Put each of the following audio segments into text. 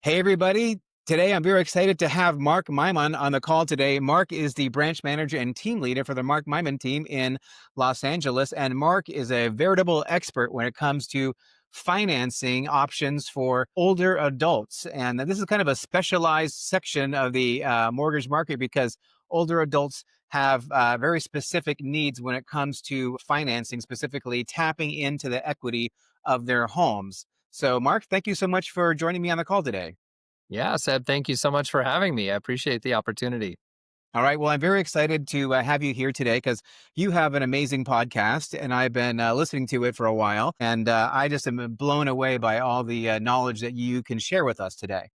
Hey, everybody. Today, I'm very excited to have Mark Maimon on the call today. Mark is the branch manager and team leader for the Mark Maimon team in Los Angeles. And Mark is a veritable expert when it comes to financing options for older adults. And this is kind of a specialized section of the mortgage market because older adults have very specific needs when it comes to financing, specifically tapping into the equity of their homes. So, Mark, thank you so much for joining me on the call today. Yeah, Seb, thank you so much for having me. I appreciate the opportunity. All right. Well, I'm very excited to have you here today because you have an amazing podcast, and I've been listening to it for a while. And I just am blown away by all the knowledge that you can share with us today.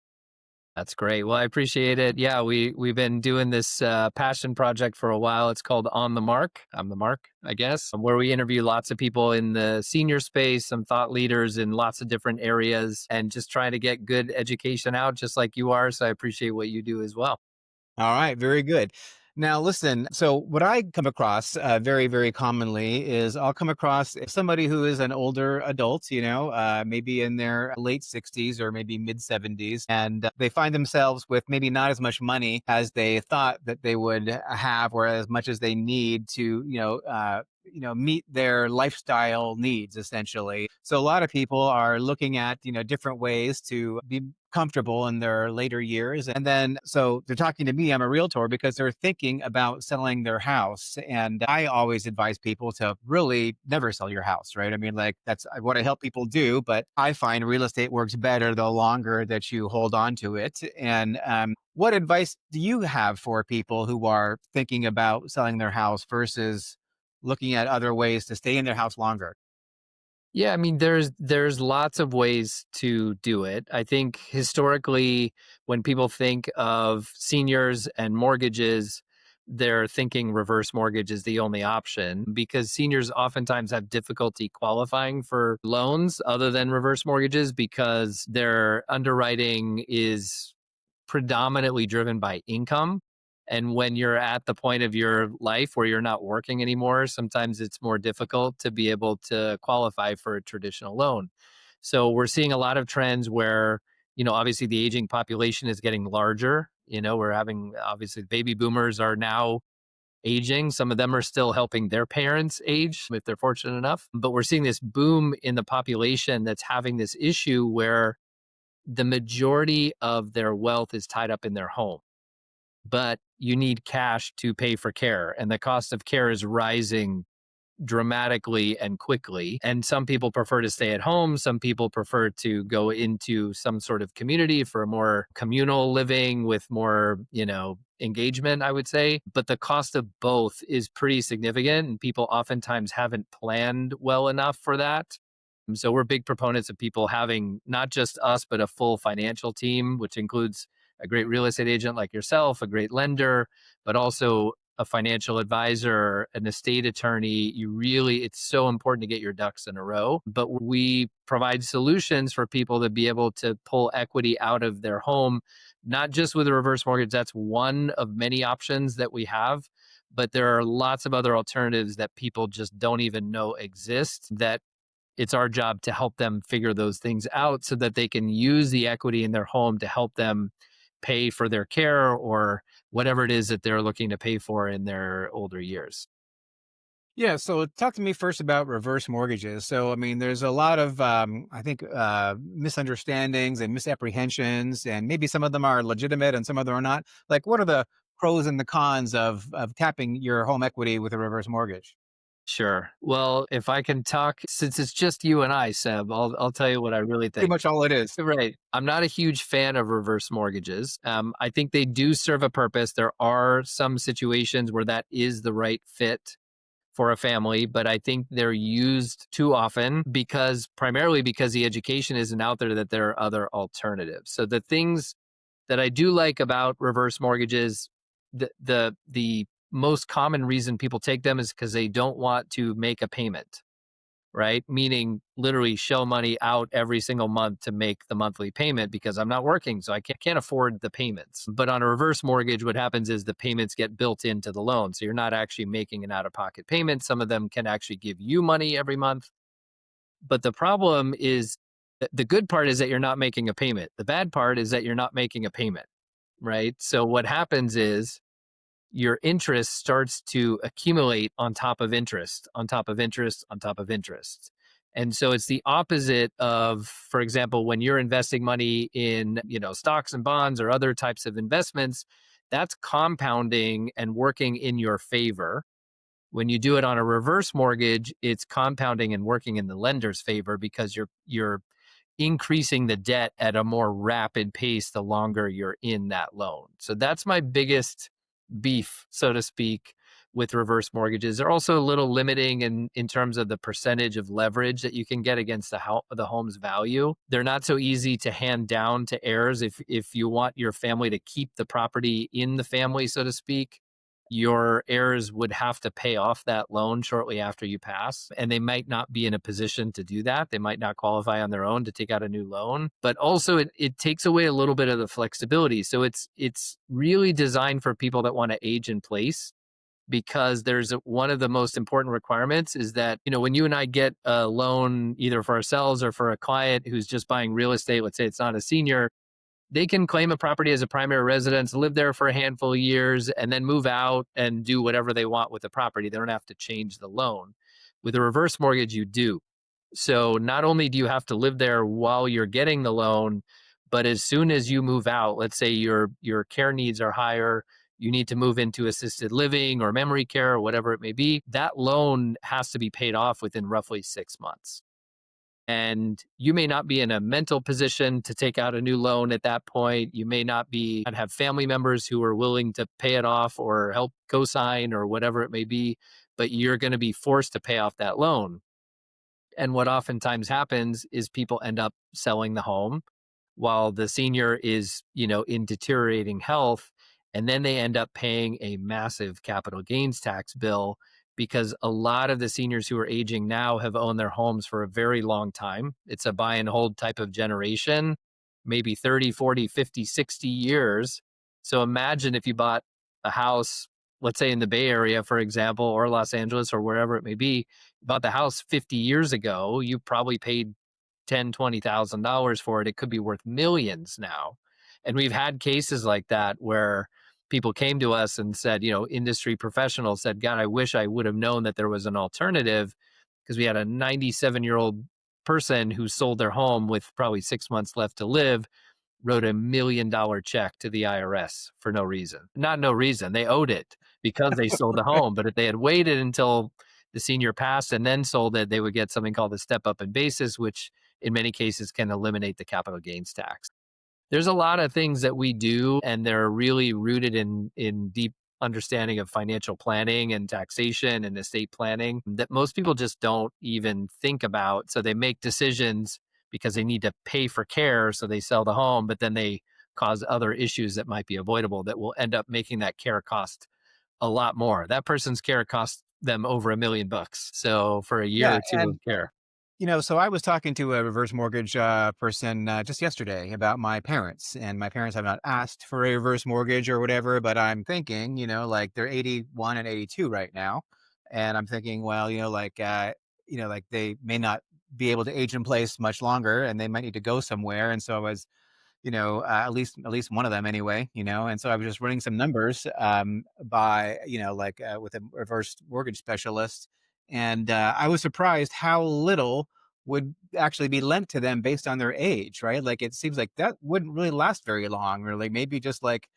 That's great. Well, I appreciate it. Yeah, we've been doing this passion project for a while. It's called On the Mark. I'm the Mark, I guess, where we interview lots of people in the senior space, some thought leaders in lots of different areas, and just trying to get good education out, just like you are. So I appreciate what you do as well. All right, very good. Now, listen. So, what I come across very, very commonly is I'll come across somebody who is an older adult, maybe in their late 60s or maybe mid 70s, and they find themselves with maybe not as much money as they thought that they would have, or as much as they need to, meet their lifestyle needs essentially. So, a lot of people are looking at, different ways to be comfortable in their later years. And then, so they're talking to me, I'm a realtor, because they're thinking about selling their house. And I always advise people to really never sell your house, right? I mean, like that's what I help people do. But I find real estate works better the longer that you hold on to it. And what advice do you have for people who are thinking about selling their house versus looking at other ways to stay in their house longer? Yeah, I mean, there's lots of ways to do it. I think historically, when people think of seniors and mortgages, they're thinking reverse mortgage is the only option because seniors oftentimes have difficulty qualifying for loans other than reverse mortgages because their underwriting is predominantly driven by income. And when you're at the point of your life where you're not working anymore, sometimes it's more difficult to be able to qualify for a traditional loan. So we're seeing a lot of trends where, obviously the aging population is getting larger. We're having obviously baby boomers are now aging. Some of them are still helping their parents age if they're fortunate enough. But we're seeing this boom in the population that's having this issue where the majority of their wealth is tied up in their home, but you need cash to pay for care. And the cost of care is rising dramatically and quickly. And some people prefer to stay at home. Some people prefer to go into some sort of community for a more communal living with more, engagement, I would say. But the cost of both is pretty significant. And people oftentimes haven't planned well enough for that. So we're big proponents of people having not just us, but a full financial team, which includes a great real estate agent like yourself, a great lender, but also a financial advisor, an estate attorney. It's so important to get your ducks in a row. But we provide solutions for people to be able to pull equity out of their home, not just with a reverse mortgage. That's one of many options that we have. But there are lots of other alternatives that people just don't even know exist that it's our job to help them figure those things out so that they can use the equity in their home to help them pay for their care or whatever it is that they're looking to pay for in their older years. Yeah, so talk to me first about reverse mortgages. So, I mean, there's a lot of, I think, misunderstandings and misapprehensions, and maybe some of them are legitimate and some of them are not. Like, what are the pros and the cons of tapping your home equity with a reverse mortgage? Sure. Well, if I can talk, since it's just you and I, Seb, I'll tell you what I really Pretty think. much all it is. Right. I'm not a huge fan of reverse mortgages. I think they do serve a purpose. There are some situations where that is the right fit for a family, but I think they're used too often primarily because the education isn't out there that there are other alternatives. So the things that I do like about reverse mortgages, the most common reason people take them is because they don't want to make a payment, right? Meaning literally shell money out every single month to make the monthly payment because I'm not working, so I can't afford the payments. But on a reverse mortgage, what happens is the payments get built into the loan. So you're not actually making an out of pocket payment. Some of them can actually give you money every month. But the problem is The good part is that you're not making a payment. The bad part is that you're not making a payment, right? So what happens is your interest starts to accumulate on top of interest, on top of interest, on top of interest. And so it's the opposite of, for example, when you're investing money in, stocks and bonds or other types of investments, that's compounding and working in your favor. When you do it on a reverse mortgage, it's compounding and working in the lender's favor because you're increasing the debt at a more rapid pace the longer you're in that loan. So that's my biggest beef, so to speak, with reverse mortgages. They're also a little limiting in terms of the percentage of leverage that you can get against the home's value. They're not so easy to hand down to heirs. If you want your family to keep the property in the family, so to speak, your heirs would have to pay off that loan shortly after you pass. And they might not be in a position to do that. They might not qualify on their own to take out a new loan. But also it takes away a little bit of the flexibility. So it's really designed for people that want to age in place, because one of the most important requirements is that, when you and I get a loan either for ourselves or for a client who's just buying real estate, let's say it's not a senior, they can claim a property as a primary residence, live there for a handful of years, and then move out and do whatever they want with the property. They don't have to change the loan. With a reverse mortgage, you do. So not only do you have to live there while you're getting the loan, but as soon as you move out, let's say your care needs are higher, you need to move into assisted living or memory care or whatever it may be, that loan has to be paid off within roughly 6 months. And you may not be in a mental position to take out a new loan at that point. You may not be and have family members who are willing to pay it off or help co-sign or whatever it may be, but you're going to be forced to pay off that loan. And what oftentimes happens is people end up selling the home while the senior is, in deteriorating health. And then they end up paying a massive capital gains tax bill, because a lot of the seniors who are aging now have owned their homes for a very long time. It's a buy and hold type of generation, maybe 30, 40, 50, 60 years. So imagine if you bought a house, let's say in the Bay Area, for example, or Los Angeles or wherever it may be, bought the house 50 years ago, you probably paid $10,000, $20,000 for it. It could be worth millions now. And we've had cases like that where people came to us and said, industry professionals said, God, I wish I would have known that there was an alternative, because we had a 97-year-old person who sold their home with probably 6 months left to live, wrote $1 million check to the IRS for no reason. Not no reason. They owed it because they sold the home. But if they had waited until the senior passed and then sold it, they would get something called a step up in basis, which in many cases can eliminate the capital gains tax. There's a lot of things that we do, and they're really rooted in deep understanding of financial planning and taxation and estate planning that most people just don't even think about. So they make decisions because they need to pay for care, so they sell the home, but then they cause other issues that might be avoidable that will end up making that care cost a lot more. That person's care costs them over $1 million. So for a year Yeah, or two of and care. so I was talking to a reverse mortgage person just yesterday about my parents, and my parents have not asked for a reverse mortgage or whatever, but I'm thinking, like they're 81 and 82 right now. And I'm thinking, well, like they may not be able to age in place much longer and they might need to go somewhere. And so I was at least one of them anyway, and so I was just running some numbers by with a reverse mortgage specialist, and I was surprised how little would actually be lent to them based on their age, right? Like it seems like that wouldn't really last very long, or like maybe just like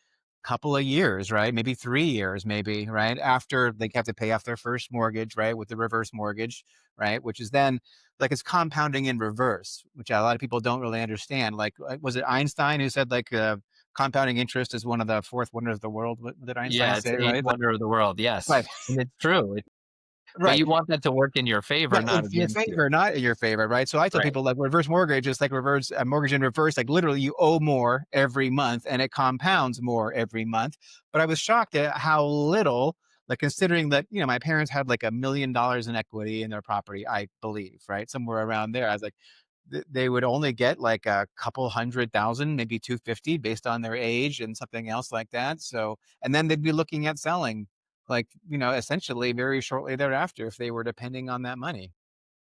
a couple of years, right? Maybe 3 years, maybe, right? After they have to pay off their first mortgage, right? With the reverse mortgage, right? Which is then like it's compounding in reverse, which a lot of people don't really understand. Like, was it Einstein who said like compounding interest is one of the fourth wonders of the world? What did Einstein Yeah, it's say? the eighth Right? Like, wonder of the world. right, Yes. And it's true. But right. you want that to work in your favor, Right, in not your against you. favor, not in your favor, right? So I tell Right. people like reverse mortgage is like reverse a mortgage in reverse. Like literally, you owe more every month, and it compounds more every month. But I was shocked at how little, like considering that my parents had like $1 million in equity in their property, I believe, right, somewhere around there. I was like, they would only get like a couple 100,000, maybe 250, based on their age and something else like that. So, and then they'd be looking at selling like, essentially very shortly thereafter if they were depending on that money.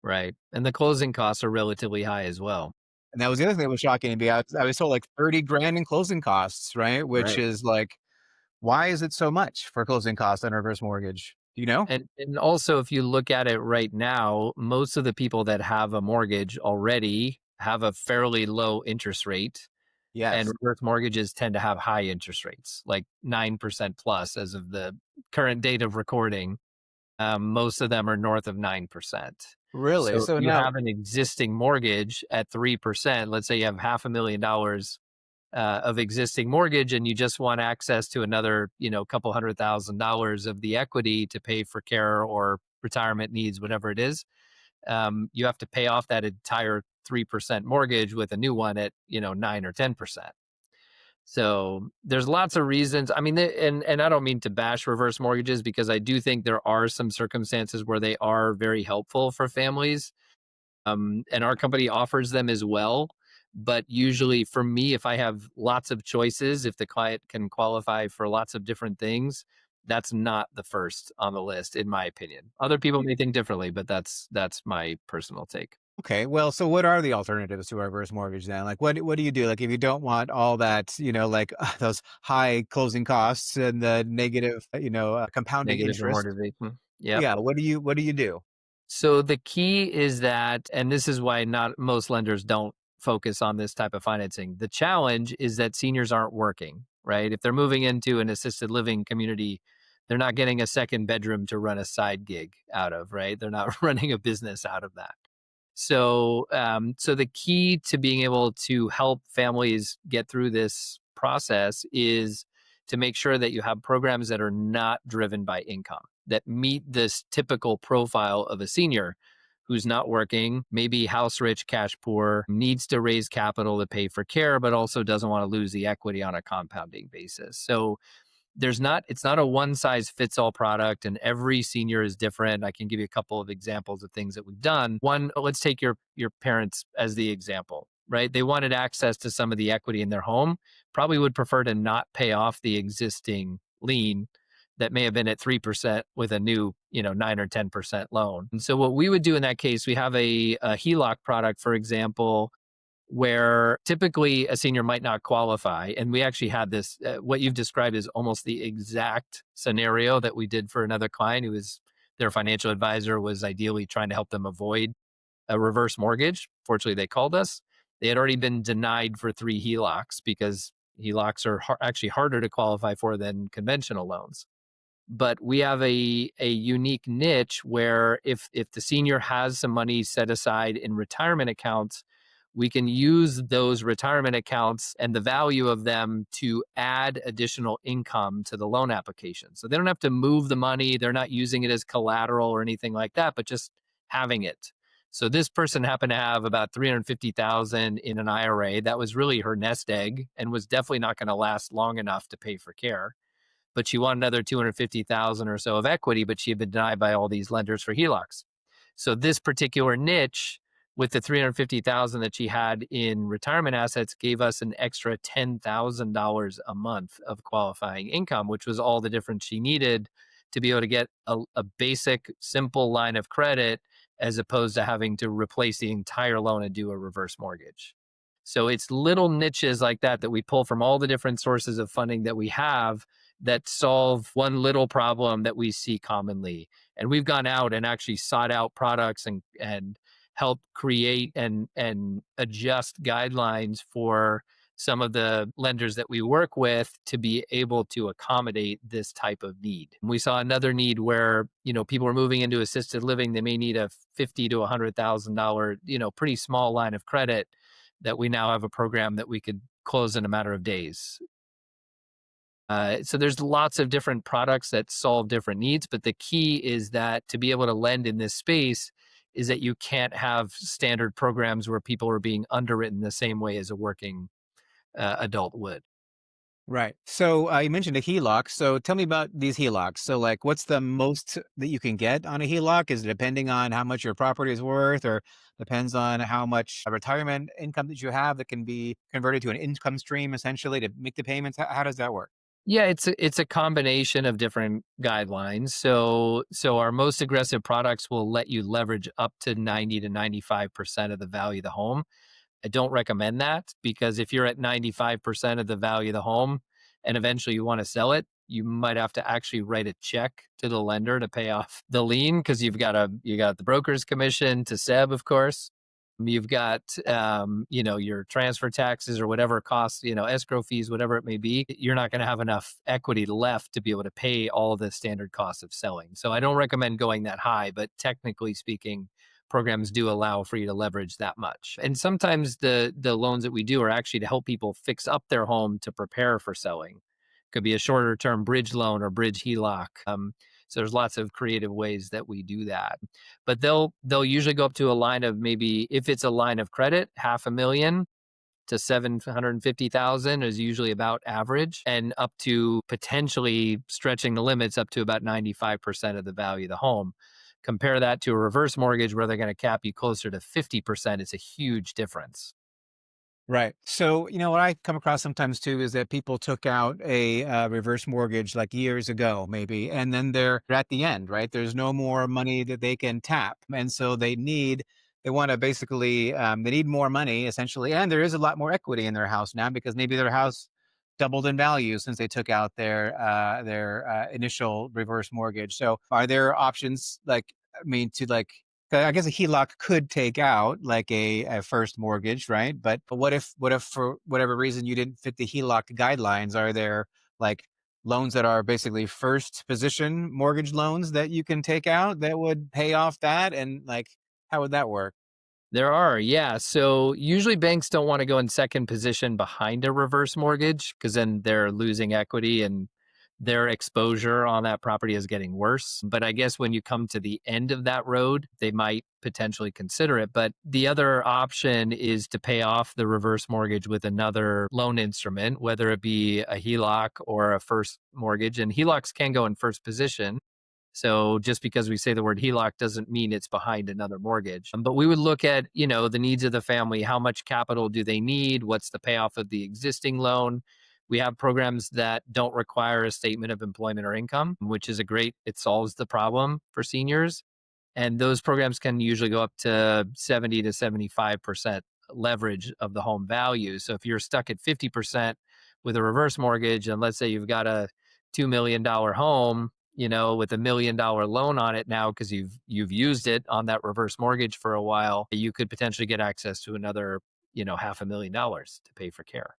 Right. And the closing costs are relatively high as well. And that was the other thing that was shocking to me. I was told like 30 grand in closing costs, right? Which Right. is like, why is it so much for closing costs on a reverse mortgage? Do you know? And also, if you look at it right now, most of the people that have a mortgage already have a fairly low interest rate, and Yes. reverse mortgages tend to have high interest rates, like 9% plus as of the current date of recording. Most of them are north of 9%. Really? So if So you now have an existing mortgage at 3%, let's say you have $500,000 of existing mortgage and you just want access to another, couple $100,000 of the equity to pay for care or retirement needs, whatever it is, you have to pay off that entire 3% mortgage with a new one at, 9 or 10%. So there's lots of reasons. I mean, and I don't mean to bash reverse mortgages because I do think there are some circumstances where they are very helpful for families, and our company offers them as well. But usually, for me, if I have lots of choices, if the client can qualify for lots of different things, that's not the first on the list, in my opinion. Other people may think differently, but that's my personal take. okay, well, so what are the alternatives to a reverse mortgage then? Like, what do you do? Like, if you don't want all that, like those high closing costs and the negative, compounding Negative interest. amortization. Yep. Yeah, what do you do? So the key is that, and this is why not most lenders don't focus on this type of financing. The challenge is that seniors aren't working, right? If they're moving into an assisted living community, they're not getting a second bedroom to run a side gig out of, right? They're not running a business out of that. So the key to being able to help families get through this process is to make sure that you have programs that are not driven by income, that meet this typical profile of a senior who's not working, maybe house rich, cash poor, needs to raise capital to pay for care, but also doesn't want to lose the equity on a compounding basis. So it's not a one size fits all product, and every senior is different. I can give you a couple of examples of things that we've done. One, let's take your parents as the example, right? They wanted access to some of the equity in their home, probably would prefer to not pay off the existing lien that may have been at 3% with a new 9 or 10% loan. And so what we would do in that case, we have a HELOC product, for example, where typically a senior might not qualify. And we actually had this, what you've described is almost the exact scenario that we did for another client who was their financial advisor was ideally trying to help them avoid a reverse mortgage. Fortunately, they called us. They had already been denied for 3 HELOCs because HELOCs are actually harder to qualify for than conventional loans. But we have a unique niche where if the senior has some money set aside in retirement accounts, we can use those retirement accounts and the value of them to add additional income to the loan application. So they don't have to move the money, they're not using it as collateral or anything like that, but just having it. So this person happened to have about 350,000 in an IRA. That was really her nest egg and was definitely not going to last long enough to pay for care, but she wanted another 250,000 or so of equity, but she had been denied by all these lenders for HELOCs. So this particular niche with the 350,000 that she had in retirement assets gave us an extra $10,000 a month of qualifying income, which was all the difference she needed to be able to get a basic simple line of credit as opposed to having to replace the entire loan and do a reverse mortgage. So it's little niches like that that we pull from all the different sources of funding that we have that solve one little problem that we see commonly. And we've gone out and actually sought out products and help create and adjust guidelines for some of the lenders that we work with to be able to accommodate this type of need. We saw another need where, people are moving into assisted living, they may need a 50 to $100,000, pretty small line of credit that we now have a program that we could close in a matter of days. So there's lots of different products that solve different needs, but the key is that to be able to lend in this space is that you can't have standard programs where people are being underwritten the same way as a working adult would. Right. So you mentioned a HELOC. So tell me about these HELOCs. So, like, what's the most that you can get on a HELOC? Is it depending on how much your property is worth, or depends on how much retirement income that you have that can be converted to an income stream essentially to make the payments? How does that work? Yeah, it's a combination of different guidelines. So our most aggressive products will let you leverage up to 90 to 95% of the value of the home. I don't recommend that, because if you're at 95% of the value of the home and eventually you want to sell it, you might have to actually write a check to the lender to pay off the lien, because you got the broker's commission to Seb, of course. You've got your transfer taxes or whatever costs, escrow fees, whatever it may be. You're not going to have enough equity left to be able to pay all the standard costs of selling. So I don't recommend going that high, but technically speaking, programs do allow for you to leverage that much. And sometimes the loans that we do are actually to help people fix up their home to prepare for selling. Could be a shorter term bridge loan or bridge HELOC. So there's lots of creative ways that we do that. But they'll usually go up to a line of, maybe if it's a line of credit, 500,000 to 750,000 is usually about average, and up to potentially stretching the limits up to about 95% of the value of the home. Compare that to a reverse mortgage where they're going to cap you closer to 50%. It's a huge difference. Right. So, what I come across sometimes too is that people took out a reverse mortgage like years ago, maybe, and then they're at the end, right? There's no more money that they can tap. And so they want to basically, they need more money essentially. And there is a lot more equity in their house now because maybe their house doubled in value since they took out their initial reverse mortgage. So, are there options like, I mean, to like, I guess a HELOC could take out like a first mortgage, right? But what if for whatever reason you didn't fit the HELOC guidelines? Are there like loans that are basically first position mortgage loans that you can take out that would pay off that? And like, how would that work? There are, yeah. So usually banks don't want to go in second position behind a reverse mortgage, because then they're losing equity and their exposure on that property is getting worse. But I guess when you come to the end of that road, they might potentially consider it. But the other option is to pay off the reverse mortgage with another loan instrument, whether it be a HELOC or a first mortgage. And HELOCs can go in first position. So just because we say the word HELOC doesn't mean it's behind another mortgage. But we would look at, the needs of the family. How much capital do they need? What's the payoff of the existing loan? We have programs that don't require a statement of employment or income, which is it solves the problem for seniors. And those programs can usually go up to 70 to 75% leverage of the home value. So if you're stuck at 50% with a reverse mortgage, and let's say you've got a $2 million home, with $1 million loan on it now because you've used it on that reverse mortgage for a while, you could potentially get access to another, $500,000 to pay for care.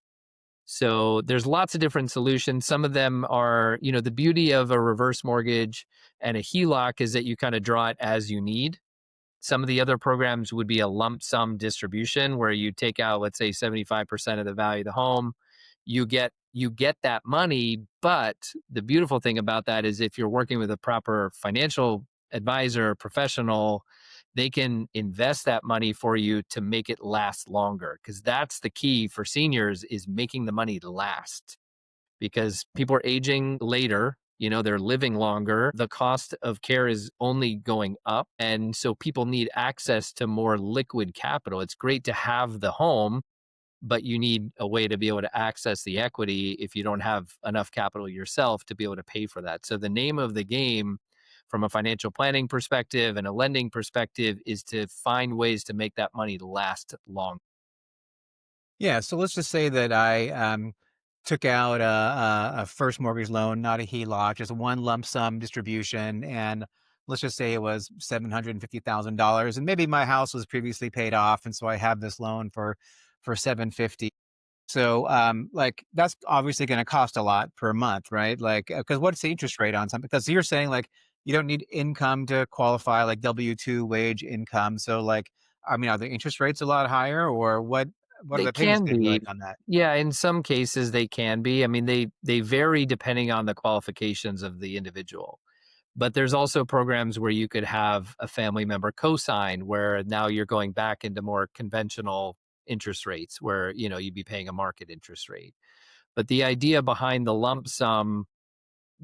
So there's lots of different solutions. Some of them are, the beauty of a reverse mortgage and a HELOC is that you kind of draw it as you need. Some of the other programs would be a lump sum distribution where you take out, let's say, 75% of the value of the home. You get that money, but the beautiful thing about that is if you're working with a proper financial advisor, professional, they can invest that money for you to make it last longer, because that's the key for seniors, is making the money last, because people are aging later, they're living longer. The cost of care is only going up. And so people need access to more liquid capital. It's great to have the home, but you need a way to be able to access the equity if you don't have enough capital yourself to be able to pay for that. So the name of the game from a financial planning perspective and a lending perspective is to find ways to make that money last long. Yeah, so let's just say that I took out a first mortgage loan, not a HELOC, just one lump sum distribution, and let's just say it was $750,000, and maybe my house was previously paid off, and so I have this loan for 750. So, like that's obviously going to cost a lot per month, right? Like, because what's the interest rate on something? Because you're saying like you don't need income to qualify, like W-2 wage income. So, like, I mean, are the interest rates a lot higher, or what? What are They the payments can going to be be. like on that? Yeah, in some cases they can be. I mean, they vary depending on the qualifications of the individual. But there's also programs where you could have a family member co-sign, where now you're going back into more conventional interest rates where, you'd be paying a market interest rate. But the idea behind the lump sum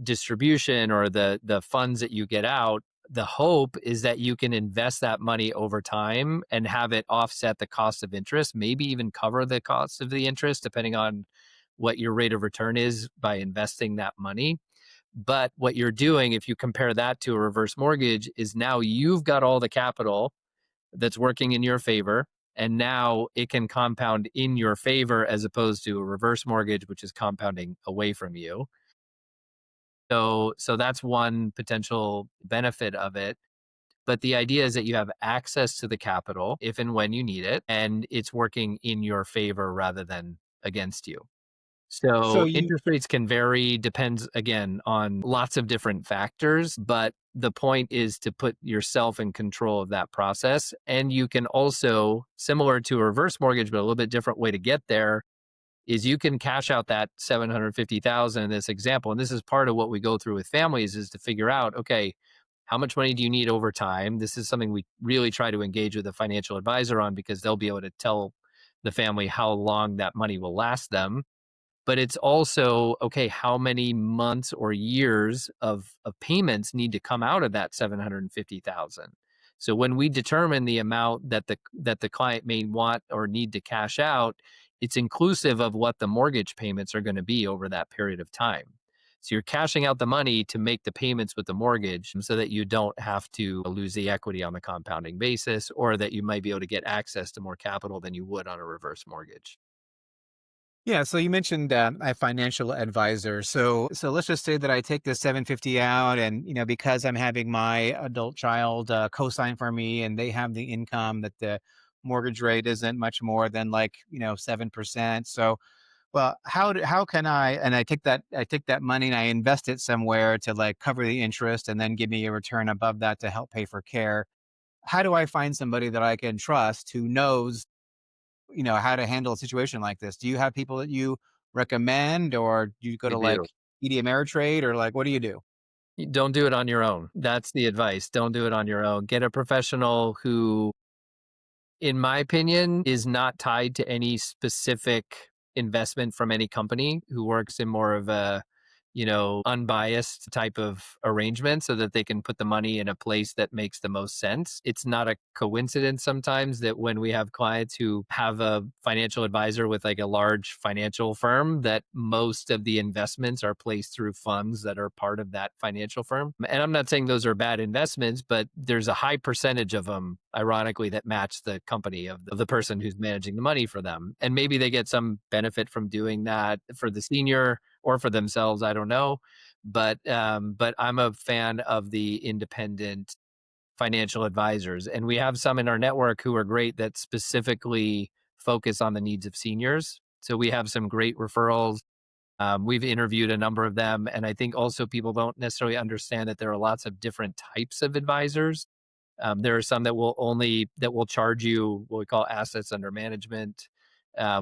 distribution, or the funds that you get out, the hope is that you can invest that money over time and have it offset the cost of interest, maybe even cover the cost of the interest, depending on what your rate of return is by investing that money. But what you're doing, if you compare that to a reverse mortgage, is now you've got all the capital that's working in your favor. And now it can compound in your favor as opposed to a reverse mortgage, which is compounding away from you. So that's one potential benefit of it. But the idea is that you have access to the capital if and when you need it, and it's working in your favor rather than against you. So So you interest rates can vary, depends again on lots of different factors, but the point is to put yourself in control of that process. And you can also, similar to a reverse mortgage, but a little bit different way to get there, is you can cash out that 750,000 in this example. And this is part of what we go through with families is to figure out, okay, how much money do you need over time? This is something we really try to engage with a financial advisor on because they'll be able to tell the family how long that money will last them. But it's also, okay, how many months or years of payments need to come out of that 750,000. So when we determine the amount that the client may want or need to cash out, it's inclusive of what the mortgage payments are going to be over that period of time. So you're cashing out the money to make the payments with the mortgage so that you don't have to lose the equity on the compounding basis, or that you might be able to get access to more capital than you would on a reverse mortgage. Yeah, so you mentioned a financial advisor. So let's just say that I take this 750 out, and because I'm having my adult child co-sign for me, and they have the income that the mortgage rate isn't much more than like 7%. So, well, how can I? And I take that money and I invest it somewhere to like cover the interest, and then give me a return above that to help pay for care. How do I find somebody that I can trust who knows how to handle a situation like this? Do you have people that you recommend, or do you go We to do. like TD Ameritrade, or like what do you do? Don't do it on your own. That's the advice. Don't do it on your own. Get a professional who, in my opinion, is not tied to any specific investment from any company, who works in more of a, unbiased type of arrangement so that they can put the money in a place that makes the most sense. It's not a coincidence sometimes that when we have clients who have a financial advisor with like a large financial firm, that most of the investments are placed through funds that are part of that financial firm. And I'm not saying those are bad investments, but there's a high percentage of them, ironically, that match the company of the person who's managing the money for them. And maybe they get some benefit from doing that for the senior or for themselves. I don't know, but I'm a fan of the independent financial advisors, and we have some in our network who are great that specifically focus on the needs of seniors. So we have some great referrals. We've interviewed a number of them, and I think also people don't necessarily understand that there are lots of different types of advisors. There are some that will charge you what we call assets under management,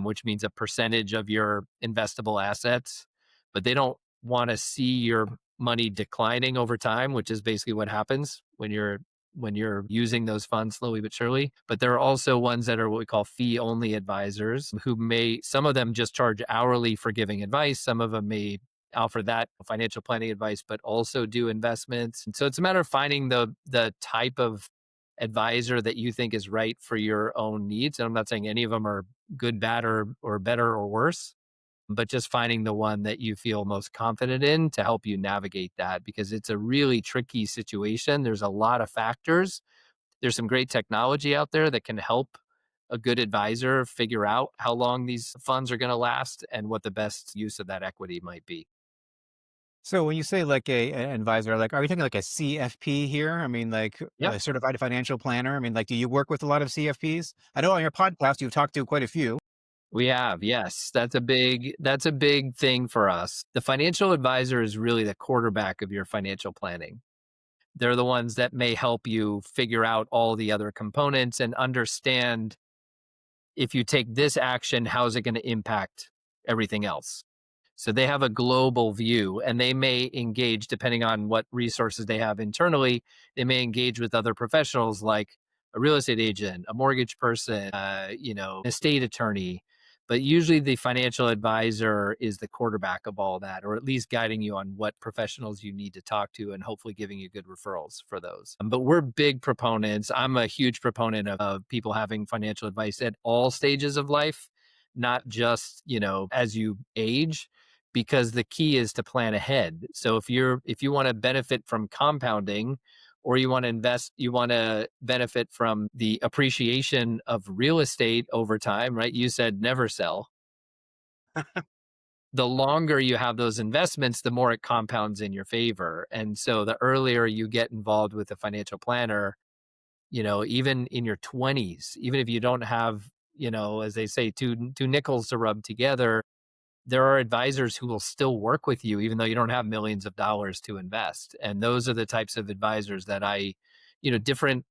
which means a percentage of your investable assets, but they don't want to see your money declining over time, which is basically what happens when you're using those funds slowly but surely. But there are also ones that are what we call fee only advisors, who may, some of them just charge hourly for giving advice, some of them may offer that financial planning advice but also do investments. And so it's a matter of finding the type of advisor that you think is right for your own needs. And I'm not saying any of them are good, bad, or better or worse, but just finding the one that you feel most confident in to help you navigate that, because it's a really tricky situation. There's a lot of factors. There's some great technology out there that can help a good advisor figure out how long these funds are going to last and what the best use of that equity might be. So when you say like an advisor, like are we talking like a CFP here? I mean, like Yep. a certified financial planner. I mean, like, do you work with a lot of CFPs? I know on your podcast you've talked to quite a few. We have, yes. That's a big thing for us. The financial advisor is really the quarterback of your financial planning. They're the ones that may help you figure out all the other components and understand, if you take this action, how is it going to impact everything else? So they have a global view, and they may engage, depending on what resources they have internally, they may engage with other professionals like a real estate agent, a mortgage person, estate attorney. But usually the financial advisor is the quarterback of all that, or at least guiding you on what professionals you need to talk to and hopefully giving you good referrals for those. But we're big proponents. I'm a huge proponent of people having financial advice at all stages of life, not just, as you age, because the key is to plan ahead. So if you want to benefit from compounding, or you want to invest, you want to benefit from the appreciation of real estate over time, right? You said never sell. The longer you have those investments, the more it compounds in your favor. And so the earlier you get involved with a financial planner, even in your 20s, even if you don't have, as they say, two nickels to rub together, there are advisors who will still work with you even though you don't have millions of dollars to invest. And those are the types of advisors that different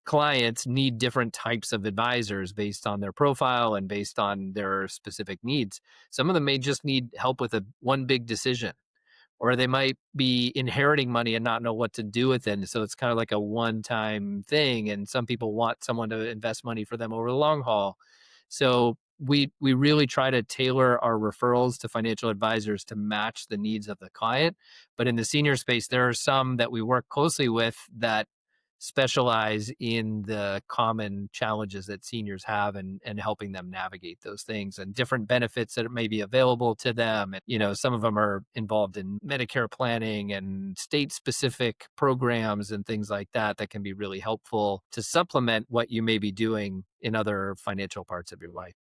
clients need different types of advisors based on their profile and based on their specific needs. Some of them may just need help with one big decision, or they might be inheriting money and not know what to do with it. So it's kind of like a one-time thing. And some people want someone to invest money for them over the long haul. So we really try to tailor our referrals to financial advisors to match the needs of the client. But in the senior space, there are some that we work closely with that specialize in the common challenges that seniors have, and helping them navigate those things and different benefits that may be available to them. And, some of them are involved in Medicare planning and state specific programs and things like that that can be really helpful to supplement what you may be doing in other financial parts of your life.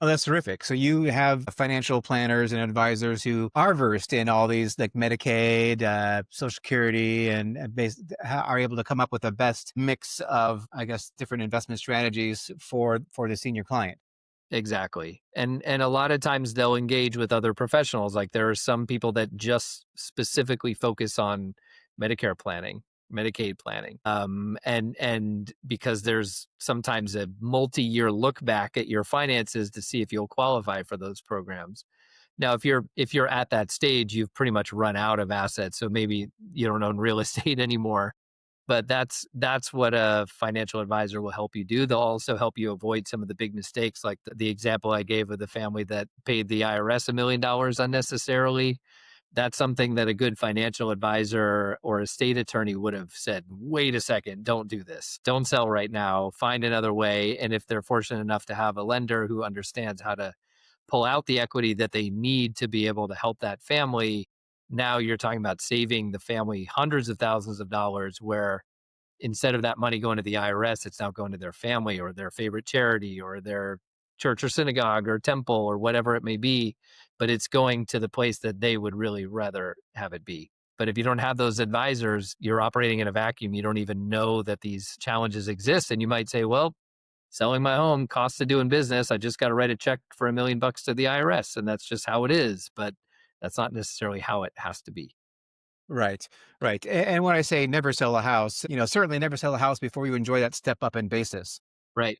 Oh, that's terrific. So you have financial planners and advisors who are versed in all these like Medicaid, Social Security, are able to come up with the best mix of, I guess, different investment strategies for the senior client. Exactly. And a lot of times they'll engage with other professionals. Like there are some people that just specifically focus on Medicare planning, Medicaid planning. And because there's sometimes a multi-year look back at your finances to see if you'll qualify for those programs. Now, if you're at that stage, you've pretty much run out of assets. So maybe you don't own real estate anymore, but that's what a financial advisor will help you do. They'll also help you avoid some of the big mistakes, like the example I gave of the family that paid the IRS $1 million unnecessarily. That's something that a good financial advisor or estate attorney would have said, wait a second, don't do this. Don't sell right now. Find another way. And if they're fortunate enough to have a lender who understands how to pull out the equity that they need to be able to help that family, now you're talking about saving the family hundreds of thousands of dollars, where instead of that money going to the IRS, it's now going to their family or their favorite charity or their church or synagogue or temple or whatever it may be. But it's going to the place that they would really rather have it be. But if you don't have those advisors, you're operating in a vacuum. You don't even know that these challenges exist. And you might say, well, selling my home costs of doing business. I just got to write a check for $1 million to the IRS. And that's just how it is. But that's not necessarily how it has to be. Right, right. And when I say never sell a house, certainly never sell a house before you enjoy that step up in basis. Right.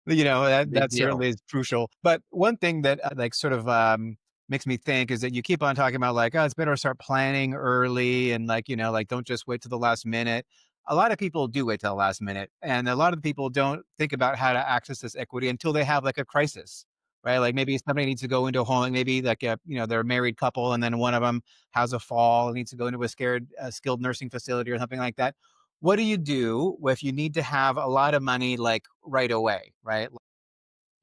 That Big deal. certainly is crucial. But one thing that, like, sort of, makes me think is that you keep on talking about, like, "Oh, it's better to start planning early," and, like, like, "Don't just wait till the last minute." A lot of people do wait till the last minute, and a lot of people don't think about how to access this equity until they have, like, a crisis, right? Like, maybe somebody needs to go into a home, like, maybe, like, they're a married couple, and then one of them has a fall and needs to go into a skilled nursing facility or something like that. What do you do if you need to have a lot of money, like, right away, right? Like,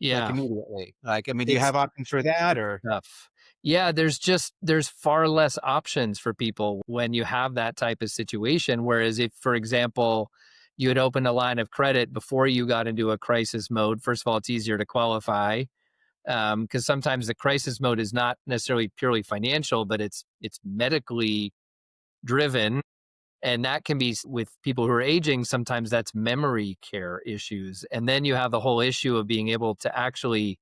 Yeah. immediately? Like, I mean, do you It's have options for that it's or tough. Yeah, there's far less options for people when you have that type of situation, whereas if, for example, you had opened a line of credit before you got into a crisis mode, first of all, it's easier to qualify, because sometimes the crisis mode is not necessarily purely financial, but it's medically driven, and that can be with people who are aging, sometimes that's memory care issues, and then you have the whole issue of being able to actually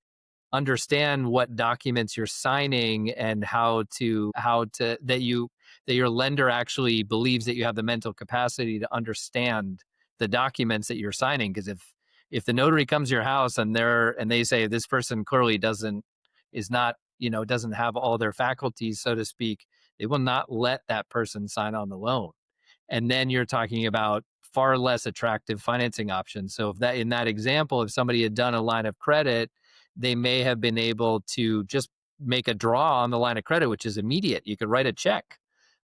understand what documents you're signing and how to that your lender actually believes that you have the mental capacity to understand the documents that you're signing. Because if the notary comes to your house and they say this person clearly is not, doesn't have all their faculties, so to speak, they will not let that person sign on the loan. And then you're talking about far less attractive financing options. So if that in that example, if somebody had done a line of credit, they may have been able to just make a draw on the line of credit, which is immediate. You could write a check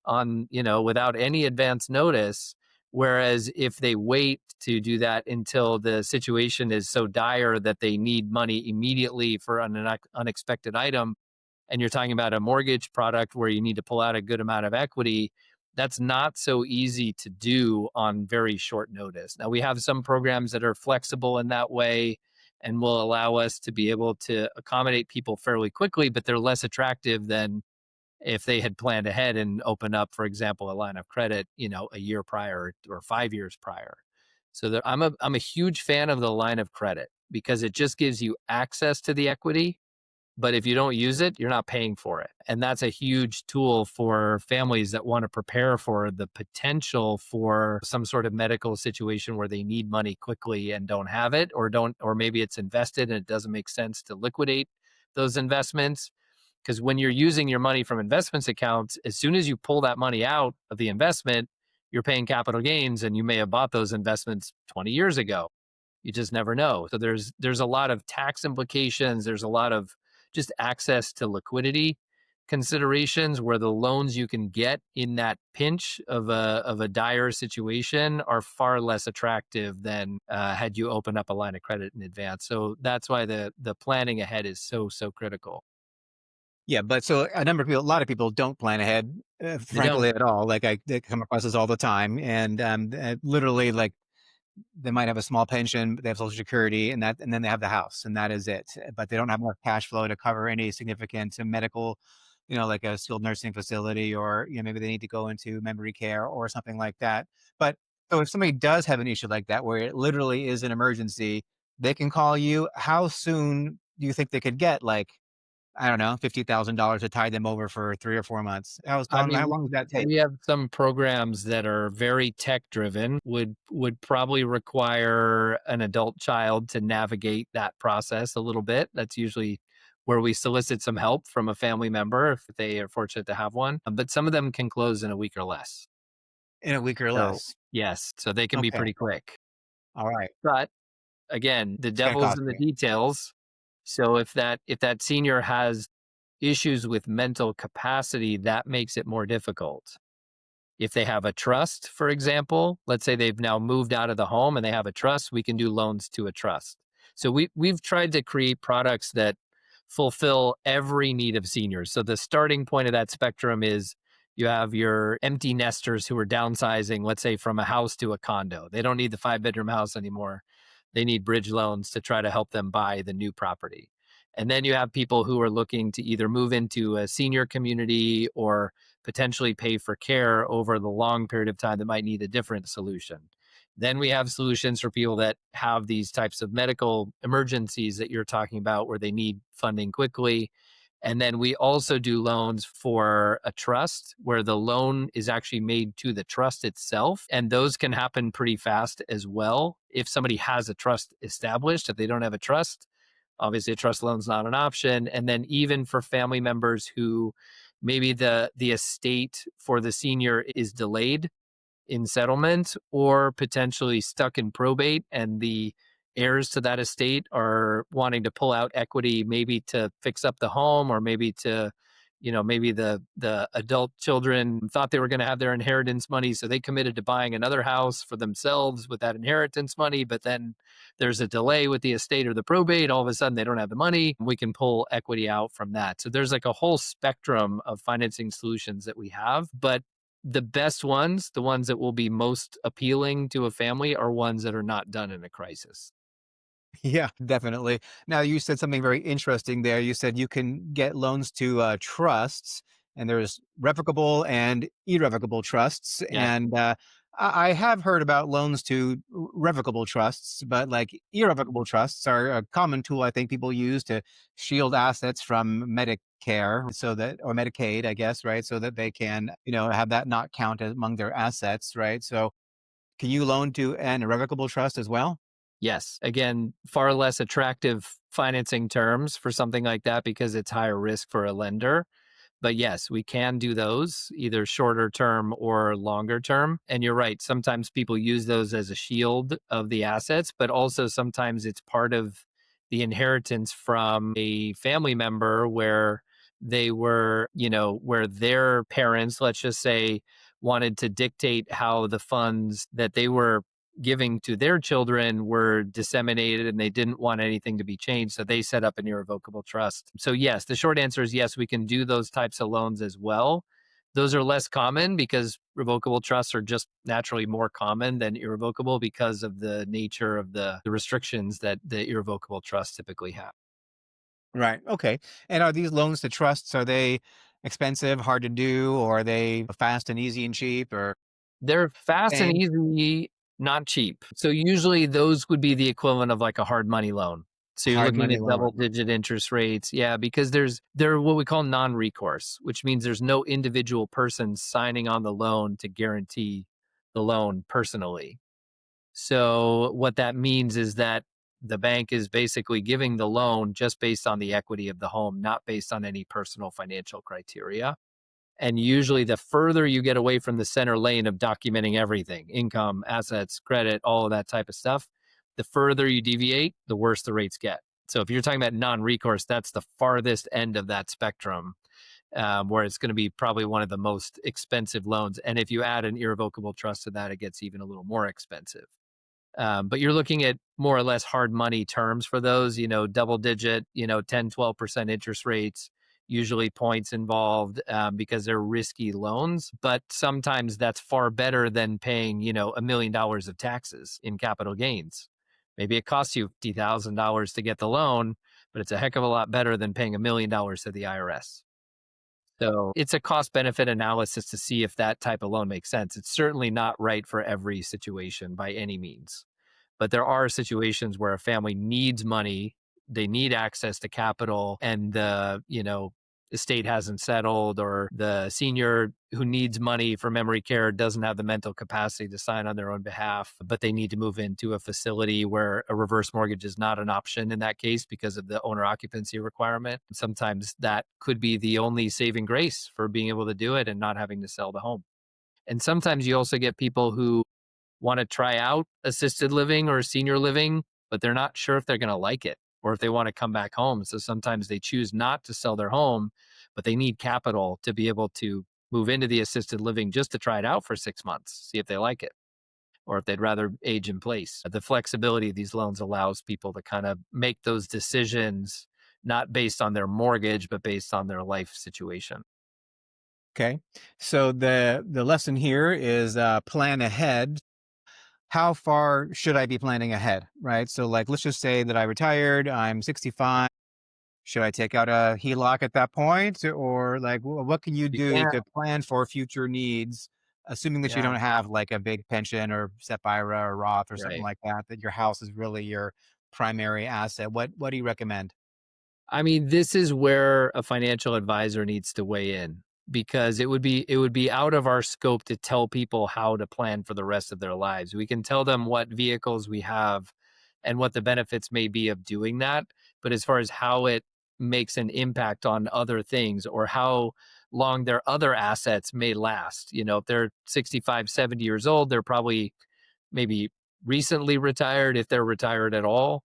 on, without any advance notice. Whereas if they wait to do that until the situation is so dire that they need money immediately for an unexpected item, and you're talking about a mortgage product where you need to pull out a good amount of equity, That's not so easy to do on very short notice. Now, we have some programs that are flexible in that way and will allow us to be able to accommodate people fairly quickly, but they're less attractive than if they had planned ahead and opened up, for example, a line of credit, a year prior or 5 years prior. So I'm a huge fan of the line of credit because it just gives you access to the equity, but if you don't use it, you're not paying for it. And that's a huge tool for families that want to prepare for the potential for some sort of medical situation where they need money quickly and don't have it, or maybe it's invested and it doesn't make sense to liquidate those investments. Because when you're using your money from investments accounts, as soon as you pull that money out of the investment, you're paying capital gains and you may have bought those investments 20 years ago. You just never know. So there's a lot of tax implications. There's a lot of just access to liquidity considerations where the loans you can get in that pinch of a dire situation are far less attractive than had you opened up a line of credit in advance. So that's why the planning ahead is so critical. Yeah, but so a lot of people don't plan ahead, They don't. frankly, at all. Like I come across this all the time, and literally, like they might have a small pension, they have Social Security, and then they have the house, and that is it. But they don't have enough cash flow to cover any significant medical, like a skilled nursing facility, or maybe they need to go into memory care or something like that. But so if somebody does have an issue like that, where it literally is an emergency, they can call you. How soon do you think they could get like? I don't know, $50,000 to tide them over for 3 or 4 months. I How mean, long does that take? we have some programs that are very tech driven, would probably require an adult child to navigate that process a little bit. That's usually where we solicit some help from a family member if they are fortunate to have one. But some of them can close in a week or less. In a week or So, less. yes, so they can be Okay, pretty quick. alright. But again, the It's gonna devil's cost in the me. details. So if that senior has issues with mental capacity, that makes it more difficult. If they have a trust, for example, let's say they've now moved out of the home and they have a trust, we can do loans to a trust. So we've tried to create products that fulfill every need of seniors. So the starting point of that spectrum is you have your empty nesters who are downsizing, let's say from a house to a condo. They don't need the 5 bedroom house anymore. They need bridge loans to try to help them buy the new property. And then you have people who are looking to either move into a senior community or potentially pay for care over the long period of time that might need a different solution. Then we have solutions for people that have these types of medical emergencies that you're talking about where they need funding quickly. And then we also do loans for a trust where the loan is actually made to the trust itself. And those can happen pretty fast as well. If somebody has a trust established, if they don't have a trust, obviously a trust loan's not an option. And then even for family members who maybe the estate for the senior is delayed in settlement or potentially stuck in probate and the heirs to that estate are wanting to pull out equity maybe to fix up the home or maybe to maybe the adult children thought they were going to have their inheritance money so they committed to buying another house for themselves with that inheritance money, but then there's a delay with the estate or the probate, all of a sudden they don't have the money, we can pull equity out from that. So there's like a whole spectrum of financing solutions that we have, but the best ones, the ones that will be most appealing to a family, are ones that are not done in a crisis. Yeah, definitely. Now, you said something very interesting there. You said you can get loans to trusts, and there's revocable and irrevocable trusts. Yes. And I have heard about loans to revocable trusts, but like irrevocable trusts are a common tool I think people use to shield assets from Medicare, so that, or Medicaid, I guess, right? So that they can, have that not count as among their assets, right? So, can you loan to an irrevocable trust as well? Yes. Again, far less attractive financing terms for something like that because it's higher risk for a lender. But yes, we can do those either shorter term or longer term. And you're right. Sometimes people use those as a shield of the assets, but also sometimes it's part of the inheritance from a family member where they were, where their parents, let's just say, wanted to dictate how the funds that they were giving to their children were disseminated and they didn't want anything to be changed. So they set up an irrevocable trust. So, yes, the short answer is yes, we can do those types of loans as well. Those are less common because revocable trusts are just naturally more common than irrevocable because of the nature of the restrictions that the irrevocable trusts typically have. Right. Okay. And are these loans to trusts, are they expensive, hard to do, or are they fast and easy and cheap, or They're fast and same easy, not cheap. So usually those would be the equivalent of like a hard money loan. So you're hard looking money at loan? double digit interest rates. Yeah, because they're what we call non-recourse, which means there's no individual person signing on the loan to guarantee the loan personally. So what that means is that the bank is basically giving the loan just based on the equity of the home, not based on any personal financial criteria. And usually, the further you get away from the center lane of documenting everything, income, assets, credit, all of that type of stuff, the further you deviate, the worse the rates get. So, if you're talking about non recourse, that's the farthest end of that spectrum, where it's going to be probably one of the most expensive loans. And if you add an irrevocable trust to that, it gets even a little more expensive. But you're looking at more or less hard money terms for those, double digit, 10, 12% interest rates, usually points involved because they're risky loans. But sometimes that's far better than paying, $1 million of taxes in capital gains. Maybe it costs you $50,000 to get the loan, but it's a heck of a lot better than paying $1 million to the IRS. So it's a cost benefit analysis to see if that type of loan makes sense. It's certainly not right for every situation by any means. But there are situations where a family needs money, they need access to capital, and the estate hasn't settled, or the senior who needs money for memory care doesn't have the mental capacity to sign on their own behalf, but they need to move into a facility where a reverse mortgage is not an option in that case because of the owner occupancy requirement. Sometimes that could be the only saving grace for being able to do it and not having to sell the home. And sometimes you also get people who want to try out assisted living or senior living, but they're not sure if they're going to like it or if they want to come back home. So sometimes they choose not to sell their home, but they need capital to be able to move into the assisted living just to try it out for 6 months, see if they like it, or if they'd rather age in place. The flexibility of these loans allows people to kind of make those decisions, not based on their mortgage, but based on their life situation. Okay. So the lesson here is plan ahead. How far should I be planning ahead? Right. So like let's just say that I retired, I'm 65. Should I take out a HELOC at that point? Or like what can you do Yeah. to plan for future needs, assuming that you Yeah. don't have like a big pension or SEP IRA or Roth or something Right. like that, that your house is really your primary asset? What do you recommend? I mean, this is where a financial advisor needs to weigh in because it would be out of our scope to tell people how to plan for the rest of their lives. We can tell them what vehicles we have and what the benefits may be of doing that, but as far as how it makes an impact on other things or how long their other assets may last, if they're 65, 70 years old, they're probably maybe recently retired if they're retired at all.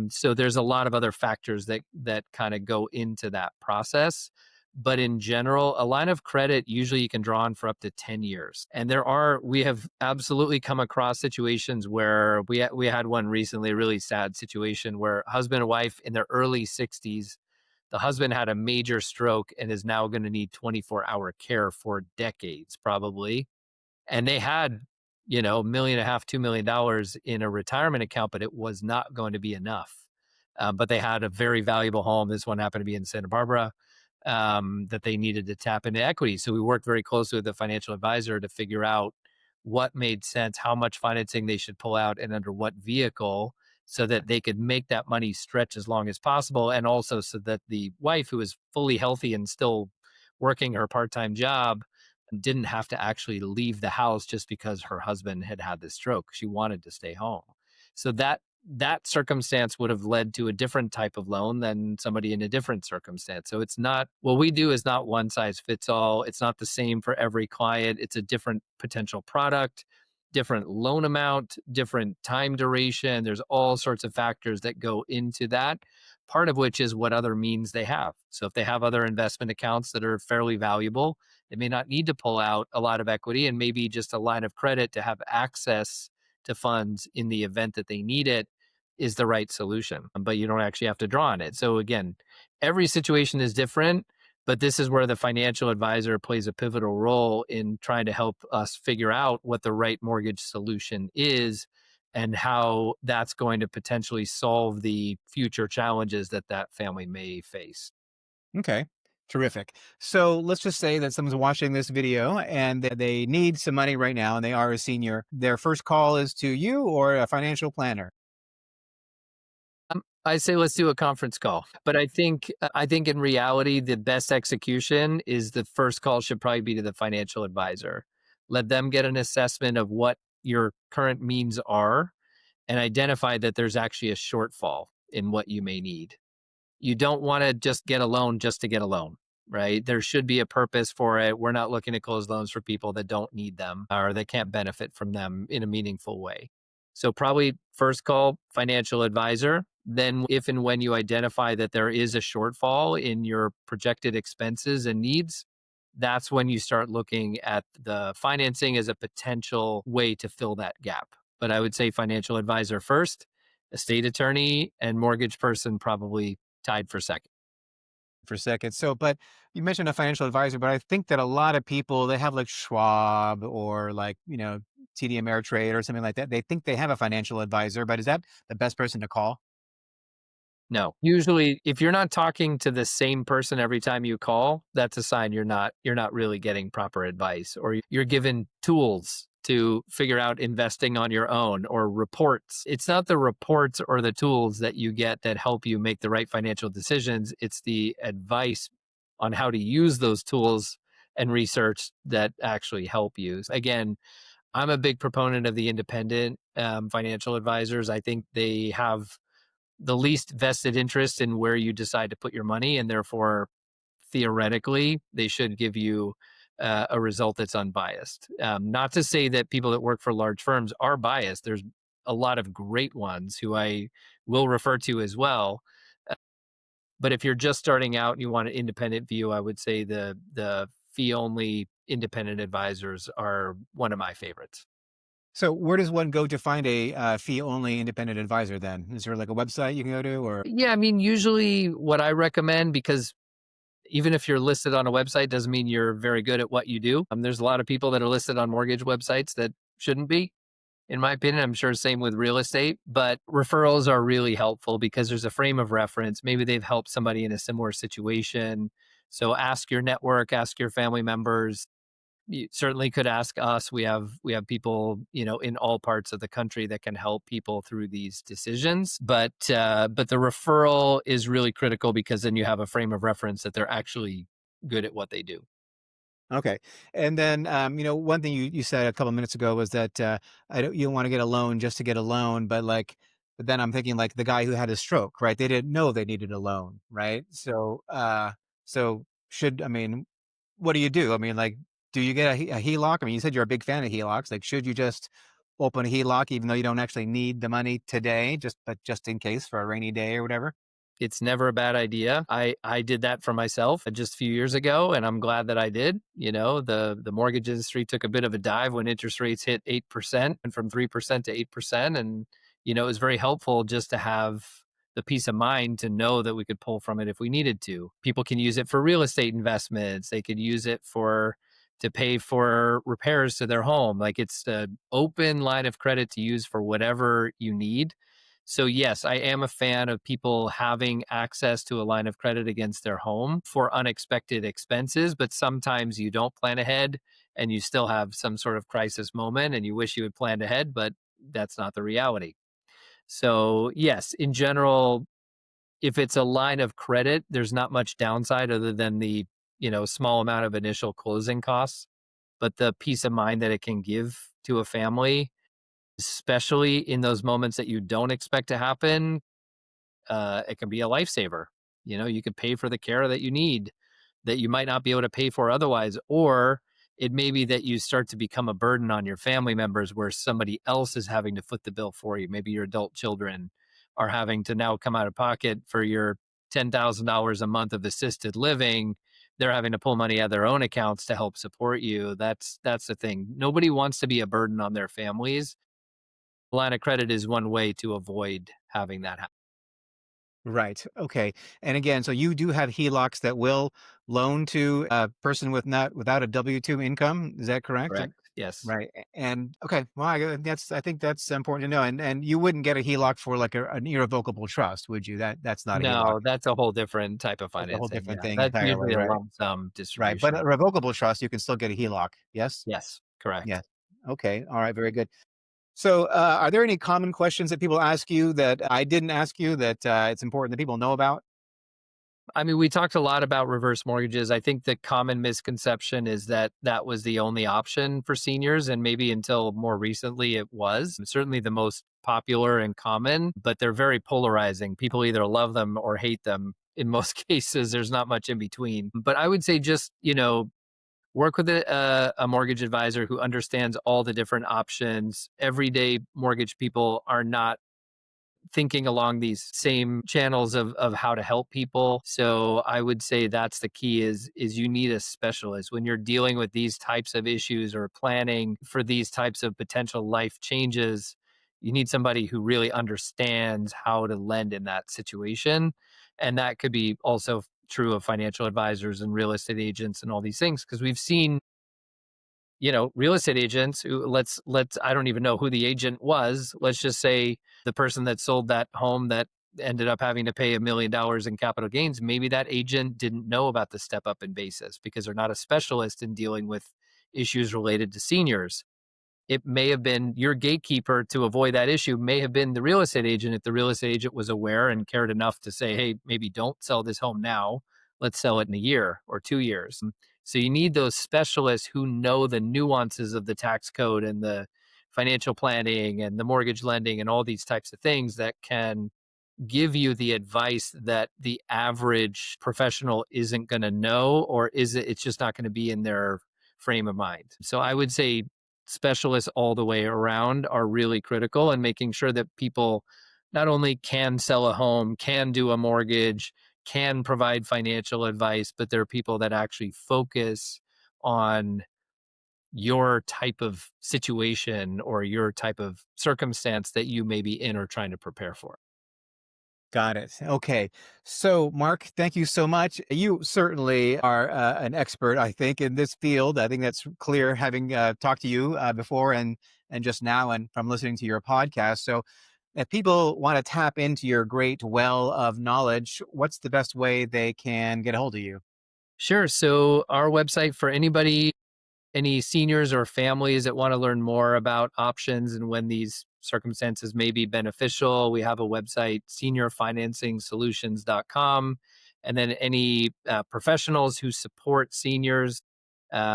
So there's a lot of other factors that kind of go into that process. But in general, a line of credit usually you can draw on for up to 10 years. And we have absolutely come across situations where we had one recently, a really sad situation where husband and wife in their early 60s, the husband had a major stroke and is now going to need 24-hour care for decades, probably, and they had million and a half $2 million in a retirement account, but it was not going to be enough. But they had a very valuable home. This one happened to be in Santa Barbara, that they needed to tap into equity. So we worked very closely with the financial advisor to figure out what made sense, how much financing they should pull out, and under what vehicle, so that they could make that money stretch as long as possible, and also so that the wife, who is fully healthy and still working her part-time job, didn't have to actually leave the house just because her husband had had this stroke. She wanted to stay home. So that circumstance would have led to a different type of loan than somebody in a different circumstance. So it's not, what we do is not one size fits all. It's not the same for every client. It's a different potential product, different loan amount, different time duration. There's all sorts of factors that go into that. Part of which is what other means they have. So if they have other investment accounts that are fairly valuable, they may not need to pull out a lot of equity and maybe just a line of credit to have access to funds in the event that they need it is the right solution. But you don't actually have to draw on it. So again, every situation is different. But this is where the financial advisor plays a pivotal role in trying to help us figure out what the right mortgage solution is and how that's going to potentially solve the future challenges that that family may face. Okay. Terrific. So let's just say that someone's watching this video and they need some money right now and they are a senior. Their first call is to you or a financial planner. I say let's do a conference call, but I think in reality the best execution is the first call should probably be to the financial advisor. Let them get an assessment of what your current means are and identify that there's actually a shortfall in what you may need. You don't want to just to get a loan, right? There should be a purpose for it. We're not looking to close loans for people that don't need them or that can't benefit from them in a meaningful way. So, probably first call financial advisor. Then, if and when you identify that there is a shortfall in your projected expenses and needs, that's when you start looking at the financing as a potential way to fill that gap. But I would say financial advisor first, estate attorney, and mortgage person probably tied for second. For a second. So, but you mentioned a financial advisor, but I think that a lot of people they have like Schwab or like, TD Ameritrade or something like that. They think they have a financial advisor, but is that the best person to call? No. Usually if you're not talking to the same person every time you call, that's a sign you're not really getting proper advice or you're given tools to figure out investing on your own or reports. It's not the reports or the tools that you get that help you make the right financial decisions. It's the advice on how to use those tools and research that actually help you. Again, I'm a big proponent of the independent financial advisors. I think they have the least vested interest in where you decide to put your money, and therefore, theoretically, they should give you a result that's unbiased. Not to say that people that work for large firms are biased. There's a lot of great ones who I will refer to as well. Uh, But if you're just starting out and you want an independent view, I would say the fee only independent advisors are one of my favorites. So, where does one go to find a fee only independent advisor then? Is there like a website you can go to or? Yeah, I mean, usually what I recommend, because even if you're listed on a website doesn't mean you're very good at what you do. There's a lot of people that are listed on mortgage websites that shouldn't be, in my opinion. I'm sure same with real estate, but referrals are really helpful because there's a frame of reference. Maybe they've helped somebody in a similar situation. So ask your network, ask your family members. You certainly could ask us. We have people, in all parts of the country that can help people through these decisions. But the referral is really critical because then you have a frame of reference that they're actually good at what they do. Okay. And then, one thing you said a couple of minutes ago was that you don't want to get a loan just to get a loan, but then I'm thinking like the guy who had a stroke, right? They didn't know they needed a loan, right? So I mean, what do you do? I mean, like, do you get a HELOC? I mean, you said you're a big fan of HELOCs. Like, should you just open a HELOC even though you don't actually need the money today, but just in case for a rainy day or whatever? It's never a bad idea. I did that for myself just a few years ago, and I'm glad that I did. The mortgage industry took a bit of a dive when interest rates hit 8% and from 3% to 8%. And, it was very helpful just to have the peace of mind to know that we could pull from it if we needed to. People can use it for real estate investments. They could use it to pay for repairs to their home. Like it's an open line of credit to use for whatever you need. So, yes, I am a fan of people having access to a line of credit against their home for unexpected expenses, but sometimes you don't plan ahead and you still have some sort of crisis moment and you wish you had planned ahead, but that's not the reality. So, yes, in general, if it's a line of credit, there's not much downside other than the, small amount of initial closing costs, but the peace of mind that it can give to a family, especially in those moments that you don't expect to happen, it can be a lifesaver. You could pay for the care that you need that you might not be able to pay for otherwise, or it may be that you start to become a burden on your family members where somebody else is having to foot the bill for you. Maybe your adult children are having to now come out of pocket for your $10,000 a month of assisted living. They're having to pull money out of their own accounts to help support you. That's the thing. Nobody wants to be a burden on their families. Line of credit is one way to avoid having that happen. Right. Okay. And again, so you do have HELOCs that will loan to a person with not without a W-2 income. Is that correct? Correct. Yes. Right. And okay, well, I think that's important to know. And you wouldn't get a HELOC for like an irrevocable trust, would you? That's not a HELOC. No, that's a whole different type of That's a whole financing. different Yeah, thing that's entirely. usually a Right. lump sum Right. But a distribution. revocable trust, you can still get a HELOC. Yes. Yes, correct. Yes. Okay. All right. Very good. So, are there any common questions that people ask you that I didn't ask you that it's important that people know about? I mean, we talked a lot about reverse mortgages. I think the common misconception is that that was the only option for seniors, and maybe until more recently it was. Certainly the most popular and common, but they're very polarizing. People either love them or hate them. In most cases, there's not much in between. But I would say just, work with a mortgage advisor who understands all the different options. Everyday mortgage people are not thinking along these same channels of how to help people. So I would say that's the key is you need a specialist when you're dealing with these types of issues or planning for these types of potential life changes. You need somebody who really understands how to lend in that situation. And that could be also true of financial advisors and real estate agents and all these things because we've seen real estate agents who let's I don't even know who the agent was. Let's just say the person that sold that home that ended up having to pay $1 million in capital gains. Maybe that agent didn't know about the step up in basis because they're not a specialist in dealing with issues related to seniors. It may have been your gatekeeper to avoid that issue, may have been the real estate agent if the real estate agent was aware and cared enough to say, hey, maybe don't sell this home now. Let's sell it in a year or 2 years. So you need those specialists who know the nuances of the tax code and the financial planning and the mortgage lending and all these types of things that can give you the advice that the average professional isn't going to know, or it's just not going to be in their frame of mind. So I would say specialists all the way around are really critical, and making sure that people not only can sell a home, can do a mortgage, can provide financial advice, but there are people that actually focus on your type of situation or your type of circumstance that you may be in or trying to prepare for. Got it. Okay. So, Mark, thank you so much. You certainly are an expert, I think, in this field. I think that's clear, having talked to you before and just now, and from listening to your podcast. So, if people want to tap into your great well of knowledge, what's the best way they can get a hold of you? Sure. So, our website for anybody, any seniors or families that want to learn more about options and when these circumstances may be beneficial, we have a website, seniorfinancingsolutions.com. And then any professionals who support seniors,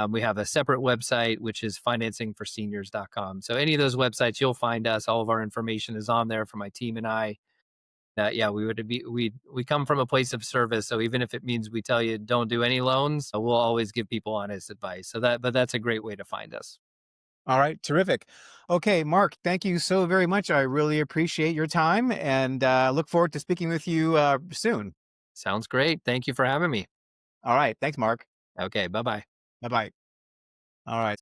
we have a separate website, which is financingforseniors.com. So, any of those websites, you'll find us. All of our information is on there for my team and I. Yeah, we come from a place of service, so even if it means we tell you don't do any loans, we'll always give people honest advice. But that's a great way to find us. All right. Terrific. Okay, Mark, thank you so very much. I really appreciate your time and look forward to speaking with you soon. Sounds great. Thank you for having me. All right. Thanks, Mark. Okay, bye bye. Bye bye. All right.